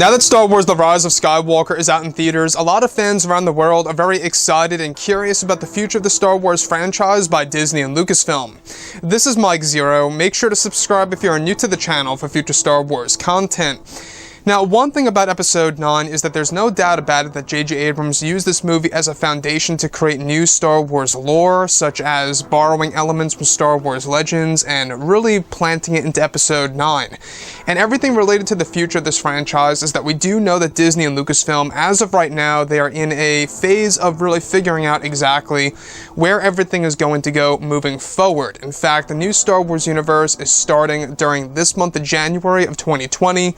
Now that Star Wars The Rise of Skywalker is out in theaters, a lot of fans around the world are very excited and curious about the future of the Star Wars franchise by Disney and Lucasfilm. This is Mike Zero. Make sure to subscribe if you are new to the channel for future Star Wars content. Now, one thing about Episode 9 is that there's no doubt about it that J.J. Abrams used this movie as a foundation to create new Star Wars lore, such as borrowing elements from Star Wars Legends and really planting it into Episode 9. And everything related to the future of this franchise is that we do know that Disney and Lucasfilm, as of right now, they are in a phase of really figuring out exactly where everything is going to go moving forward. In fact, the new Star Wars universe is starting during this month of January of 2020,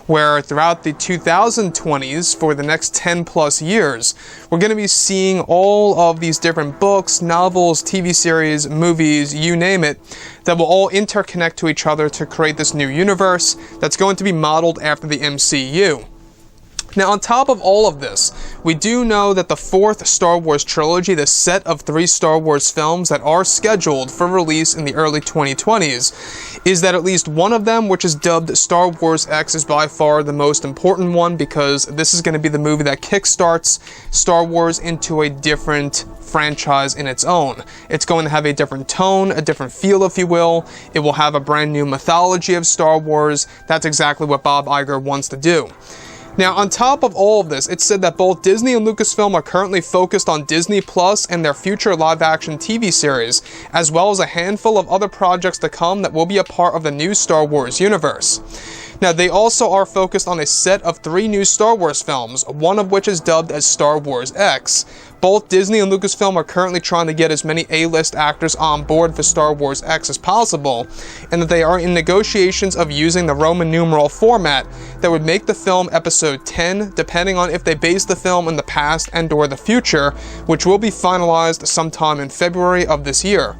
where throughout the 2020s, for the next 10 plus years, we're going to be seeing all of these different books, novels, TV series, movies, you name it, that will all interconnect to each other to create this new universe that's going to be modeled after the MCU. Now, on top of all of this, we do know that the fourth Star Wars trilogy, the set of 3 Star Wars films that are scheduled for release in the early 2020s, is that at least one of them, which is dubbed Star Wars X, is by far the most important one, because this is going to be the movie that kickstarts Star Wars into a different franchise in its own. It's going to have a different tone, a different feel, if you will. It will have a brand new mythology of Star Wars. That's exactly what Bob Iger wants to do. Now, on top of all of this, it's said that both Disney and Lucasfilm are currently focused on Disney Plus and their future live-action TV series, as well as a handful of other projects to come that will be a part of the new Star Wars universe. Now, they also are focused on a set of 3 new Star Wars films, one of which is dubbed as Star Wars X. Both Disney and Lucasfilm are currently trying to get as many A-list actors on board for Star Wars X as possible, and that they are in negotiations of using the Roman numeral format that would make the film Episode 10, depending on if they base the film in the past and or the future, which will be finalized sometime in February of this year.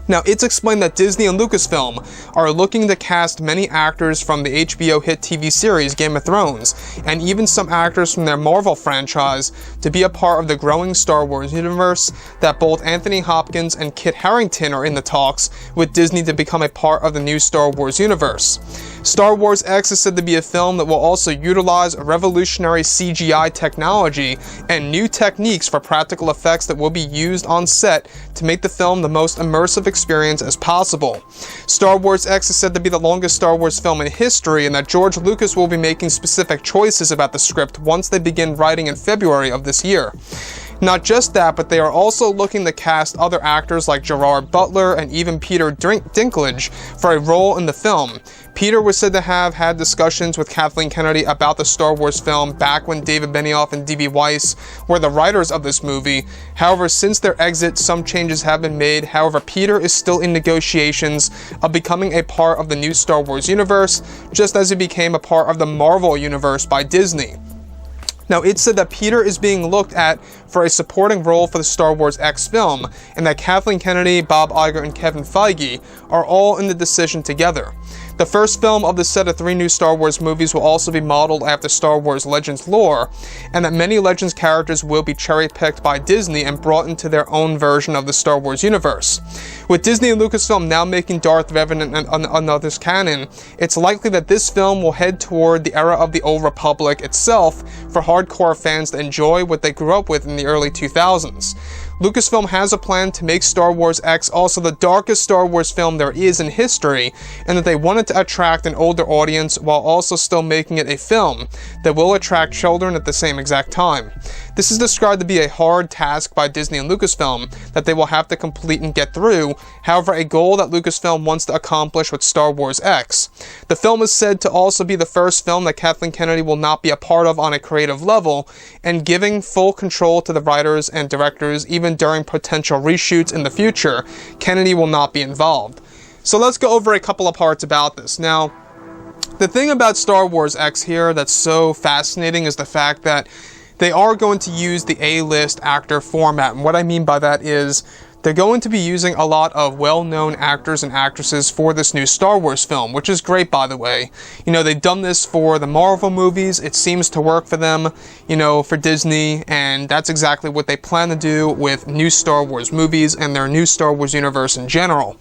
Now, it's explained that Disney and Lucasfilm are looking to cast many actors from the HBO hit TV series Game of Thrones, and even some actors from their Marvel franchise, to be a part of the growing Star Wars universe, that both Anthony Hopkins and Kit Harington are in the talks with Disney to become a part of the new Star Wars universe. Star Wars X is said to be a film that will also utilize revolutionary CGI technology and new techniques for practical effects that will be used on set to make the film the most immersive experience as possible. Star Wars X is said to be the longest Star Wars film in history, and that George Lucas will be making specific choices about the script once they begin writing in February of this year. Not just that, but they are also looking to cast other actors like Gerard Butler and even Peter Dinklage for a role in the film. Peter was said to have had discussions with Kathleen Kennedy about the Star Wars film back when David Benioff and D.B. Weiss were the writers of this movie. However, since their exit, some changes have been made. However, Peter is still in negotiations of becoming a part of the new Star Wars universe, just as he became a part of the Marvel universe by Disney. Now, it's said that Peter is being looked at for a supporting role for the Star Wars X film, and that Kathleen Kennedy, Bob Iger, and Kevin Feige are all in the decision together. The first film of the set of 3 new Star Wars movies will also be modeled after Star Wars Legends lore, and that many Legends characters will be cherry-picked by Disney and brought into their own version of the Star Wars universe. With Disney and Lucasfilm now making Darth Revan and others canon, it's likely that this film will head toward the era of the Old Republic itself for hardcore fans to enjoy what they grew up with in the early 2000s. Lucasfilm has a plan to make Star Wars X also the darkest Star Wars film there is in history, and that they wanted to attract an older audience while also still making it a film that will attract children at the same exact time. This is described to be a hard task by Disney and Lucasfilm that they will have to complete and get through, however, a goal that Lucasfilm wants to accomplish with Star Wars X. The film is said to also be the first film that Kathleen Kennedy will not be a part of on a creative level, and giving full control to the writers and directors even during potential reshoots in the future. Kennedy will not be involved. So let's go over a couple of parts about this. Now, the thing about Star Wars X here that's so fascinating is the fact that they are going to use the A-list actor format, and what I mean by that is they're going to be using a lot of well-known actors and actresses for this new Star Wars film, which is great, by the way. You know, they've done this for the Marvel movies. It seems to work for them, you know, for Disney, and that's exactly what they plan to do with new Star Wars movies and their new Star Wars universe in general.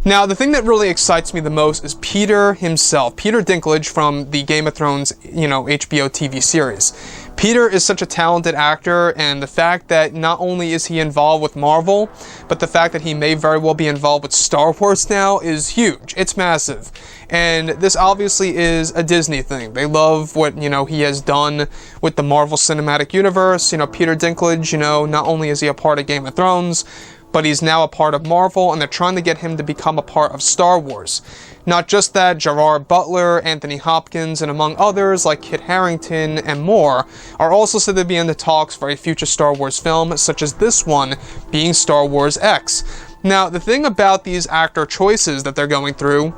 Now, the thing that really excites me the most is Peter himself, Peter Dinklage from the Game of Thrones, HBO TV series. Peter is such a talented actor, and the fact that not only is he involved with Marvel, but the fact that he may very well be involved with Star Wars now is huge. It's massive. And this obviously is a Disney thing. They love what, he has done with the Marvel Cinematic Universe. Peter Dinklage, not only is he a part of Game of Thrones, but he's now a part of Marvel, and they're trying to get him to become a part of Star Wars. Not just that, Gerard Butler, Anthony Hopkins, and among others like Kit Harington and more are also said to be in the talks for a future Star Wars film, such as this one being Star Wars X. Now, the thing about these actor choices that they're going through,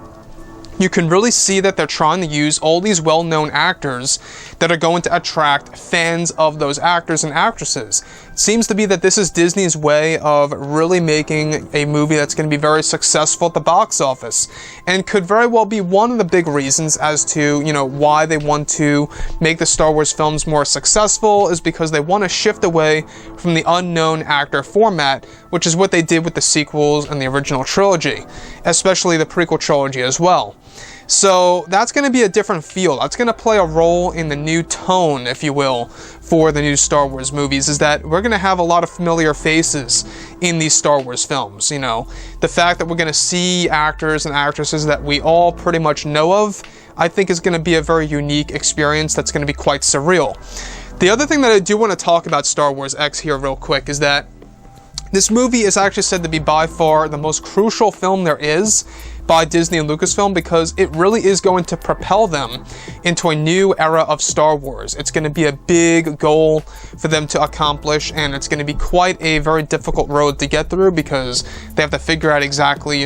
you can really see that they're trying to use all these well-known actors that are going to attract fans of those actors and actresses. It seems to be that this is Disney's way of really making a movie that's going to be very successful at the box office, and could very well be one of the big reasons as to, why they want to make the Star Wars films more successful, is because they want to shift away from the unknown actor format, which is what they did with the sequels and the original trilogy, especially the prequel trilogy as well. So that's going to be a different feel. That's going to play a role in the new tone, if you will, for the new Star Wars movies, is that we're going to have a lot of familiar faces in these Star Wars films. The fact that we're going to see actors and actresses that we all pretty much know of, I think is going to be a very unique experience that's going to be quite surreal. The other thing that I do want to talk about Star Wars X here real quick is that this movie is actually said to be by far the most crucial film there is by Disney and Lucasfilm, because it really is going to propel them into a new era of Star Wars. It's going to be a big goal for them to accomplish, and it's going to be quite a very difficult road to get through, because they have to figure out exactly,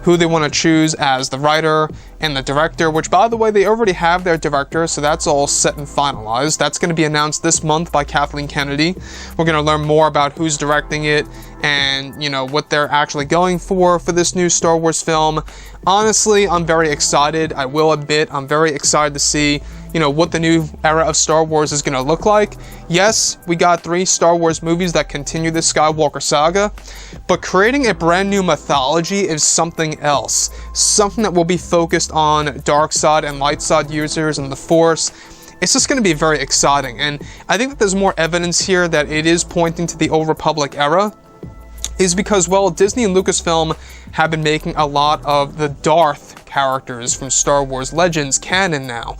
who they want to choose as the writer and the director, which, by the way, they already have their director, so that's all set and finalized. That's going to be announced this month by Kathleen Kennedy. We're going to learn more about who's directing it and, what they're actually going for this new Star Wars film. Honestly, I'm very excited. I will admit, I'm very excited to see, what the new era of Star Wars is going to look like. Yes, we got 3 Star Wars movies that continue the Skywalker saga, but creating a brand new mythology is something else. Something that will be focused on dark side and light side users and the Force. It's just going to be very exciting, and I think that there's more evidence here that it is pointing to the Old Republic era, is because, well, Disney and Lucasfilm have been making a lot of the Darth characters from Star Wars Legends canon now.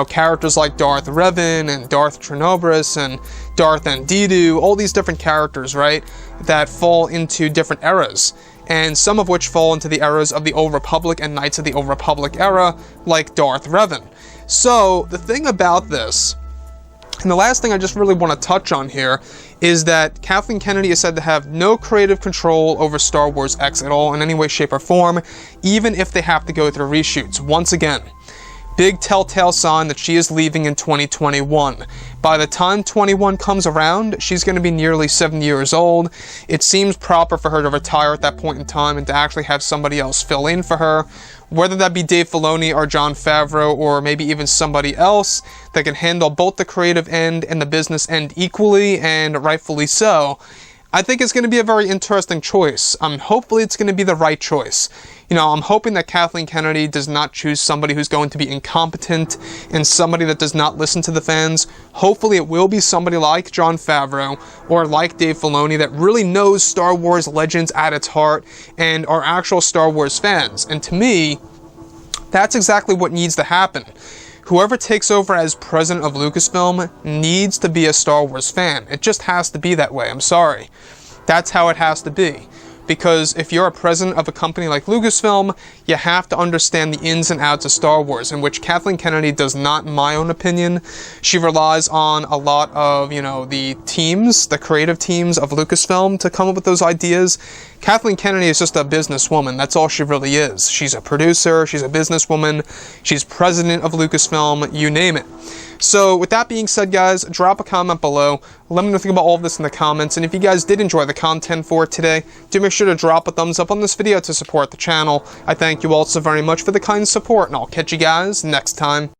Characters like Darth Revan and Darth Trinobrus and Darth Andidu, all these different characters, right, that fall into different eras, and some of which fall into the eras of the Old Republic and Knights of the Old Republic era, like Darth Revan. So, the thing about this, and the last thing I just really want to touch on here, is that Kathleen Kennedy is said to have no creative control over Star Wars X at all in any way, shape, or form, even if they have to go through reshoots. Once again, big telltale sign that she is leaving in 2021. By the time 21 comes around, she's going to be nearly 7 years old. It seems proper for her to retire at that point in time and to actually have somebody else fill in for her, whether that be Dave Filoni or Jon Favreau, or maybe even somebody else that can handle both the creative end and the business end equally, and rightfully so. I think it's going to be a very interesting choice. Hopefully it's going to be the right choice. I'm hoping that Kathleen Kennedy does not choose somebody who's going to be incompetent and somebody that does not listen to the fans. Hopefully it will be somebody like Jon Favreau or like Dave Filoni that really knows Star Wars Legends at its heart and are actual Star Wars fans. And to me, that's exactly what needs to happen. Whoever takes over as president of Lucasfilm needs to be a Star Wars fan. It just has to be that way. I'm sorry. That's how it has to be. Because if you're a president of a company like Lucasfilm, you have to understand the ins and outs of Star Wars, in which Kathleen Kennedy does not, in my own opinion. She relies on a lot of, the teams, the creative teams of Lucasfilm to come up with those ideas. Kathleen Kennedy is just a businesswoman. That's all she really is. She's a producer, she's a businesswoman, she's president of Lucasfilm, you name it. So, with that being said, guys, drop a comment below. Let me know what you think about all of this in the comments. And if you guys did enjoy the content for today, do make sure to drop a thumbs up on this video to support the channel. I thank you all so very much for the kind support, and I'll catch you guys next time.